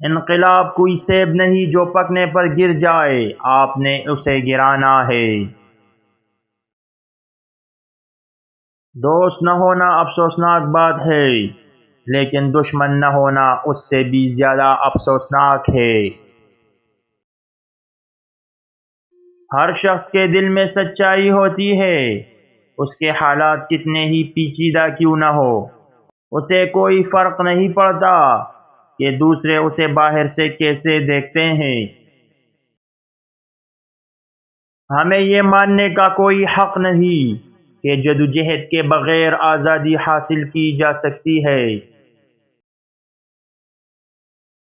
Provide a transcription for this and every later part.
انقلاب کوئی سیب نہیں جو پکنے پر گر جائے، آپ نے اسے گرانا ہے۔ دوست نہ ہونا افسوسناک بات ہے، لیکن دشمن نہ ہونا اس سے بھی زیادہ افسوسناک ہے۔ ہر شخص کے دل میں سچائی ہوتی ہے، اس کے حالات کتنے ہی پیچیدہ کیوں نہ ہو، اسے کوئی فرق نہیں پڑتا کہ دوسرے اسے باہر سے کیسے دیکھتے ہیں۔ ہمیں یہ ماننے کا کوئی حق نہیں کہ جدوجہد کے بغیر آزادی حاصل کی جا سکتی ہے۔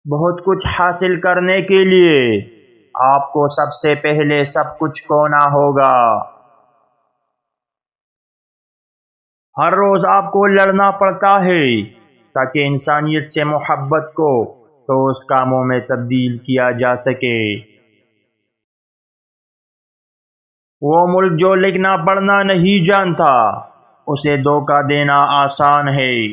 بہت کچھ حاصل کرنے کے لیے آپ کو سب سے پہلے سب کچھ کھونا ہوگا۔ ہر روز آپ کو لڑنا پڑتا ہے تاکہ انسانیت سے محبت کو ٹھوس کاموں میں تبدیل کیا جا سکے۔ وہ ملک جو لکھنا پڑھنا نہیں جانتا، اسے دھوکہ دینا آسان ہے۔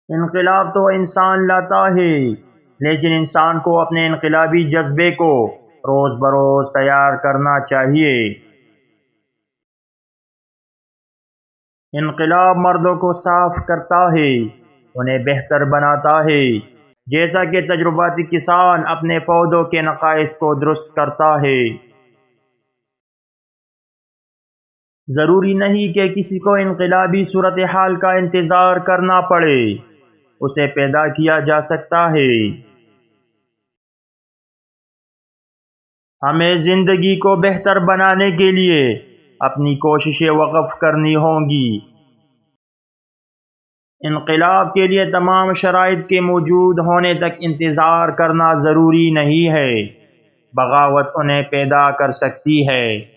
انقلاب تو انسان لاتا ہے، لیکن انسان کو اپنے انقلابی جذبے کو روز بروز تیار کرنا چاہیے۔ انقلاب مردوں کو صاف کرتا ہے، انہیں بہتر بناتا ہے، جیسا کہ تجرباتی کسان اپنے پودوں کے نقائص کو درست کرتا ہے۔ ضروری نہیں کہ کسی کو انقلابی صورتحال کا انتظار کرنا پڑے، اسے پیدا کیا جا سکتا ہے۔ ہمیں زندگی کو بہتر بنانے کے لیے اپنی کوششیں وقف کرنی ہوں گی۔ انقلاب کے لیے تمام شرائط کے موجود ہونے تک انتظار کرنا ضروری نہیں ہے، بغاوت انہیں پیدا کر سکتی ہے۔